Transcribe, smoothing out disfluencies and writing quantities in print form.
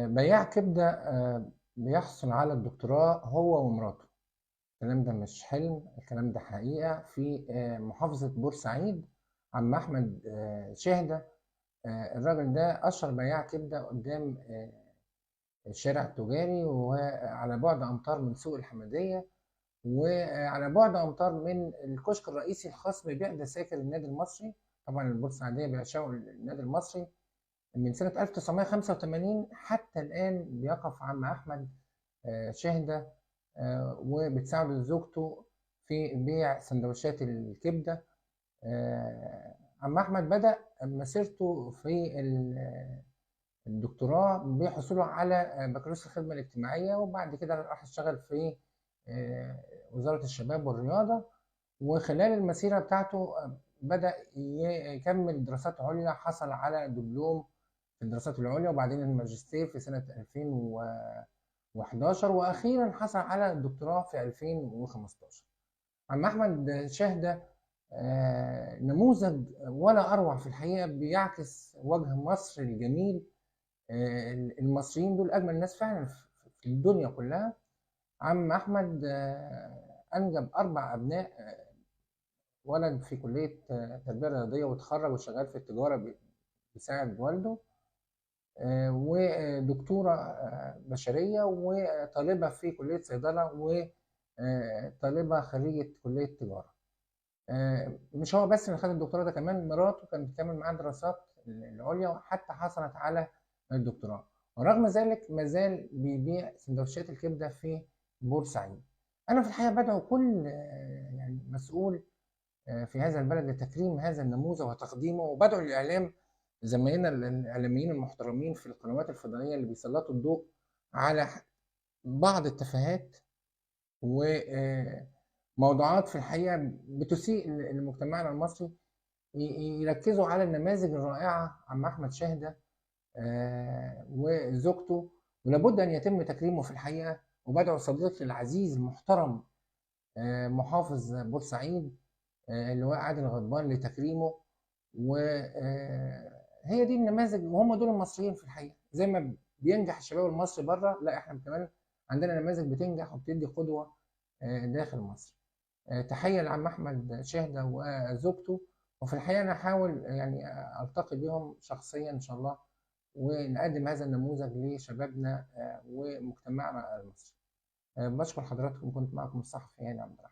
بياع كبدة بيحصل على الدكتوراه هو ومراته. الكلام ده مش حلم، الكلام ده حقيقة في محافظة بورسعيد. عم أحمد شهدة. الراجل ده أشهر بياع كبدة قدام الشارع التجاري، وعلى بعد أمتار من سوق الحمدية، وعلى بعد أمتار من الكشك الرئيسي الخاص ببيع دساكر النادي المصري. طبعا البورسعيدية بيعشقوا النادي المصري. من سنة 1985 حتى الآن بيقف عم أحمد شهدة وبتساعد زوجته في بيع سندوتشات الكبدة. عم أحمد بدأ مسيرته في الدكتوراه بحصوله على بكالوريوس الخدمة الاجتماعية، وبعد كده راح اشتغل في آه، وزارة الشباب والرياضة. وخلال المسيرة بتاعته بدأ يكمل دراسات عليا، حصل على دبلوم في الدراسات العليا وبعدين الماجستير في سنة 2011، وأخيرا حصل على الدكتوراه في 2015. عم أحمد شهدة نموذج ولا أروع في الحقيقة، بيعكس وجه مصر الجميل. المصريين دول أجمل ناس فعلا في الدنيا كلها. عم أحمد أنجب 4 أبناء. ولد في كلية تربية رياضية وتخرج وشغال في التجارة بيساعد والده، ودكتورة بشرية، وطالبة في كلية صيدلة، وطالبة خريجة كلية تجارة. مش هو بس اللي خد الدكتوراه، ده كمان مراته كانت بتكمل معاه دراسات العليا وحتى حصلت على الدكتوراه. ورغم ذلك مازال بيبيع سندوتشات الكبدة في بورسعيد. أنا في الحقيقة بدعو كل يعني مسؤول في هذا البلد لتكريم هذا النموذج وتقديمه، وبدعو الإعلام، زمايلنا الإعلاميين المحترمين في القنوات الفضائية اللي بيسلطوا الضوء على بعض التفاهات وموضوعات في الحقيقة بتسيء لمجتمعنا المصري، يركزوا على النماذج الرائعة. عم أحمد شهدة وزوجته، ولابد أن يتم تكريمه في الحقيقة. وبدعو صديقي العزيز المحترم محافظ بورسعيد اللواء عادل غضبان لتكريمه. وهي دي النماذج، وهم دول المصريين في الحقيقة. زي ما بينجح الشباب المصري بره، لا احنا كمان عندنا نماذج بتنجح وبتدي قدوة داخل مصر. تحية لعم أحمد شهدة وزوجته. وفي الحقيقة أنا أحاول يعني ألتقي بهم شخصيا إن شاء الله، ونقدم هذا النموذج لشبابنا ومجتمعنا المصري. بشكر حضراتكم، كنت معكم الصحفي هاني عبد الرحمن.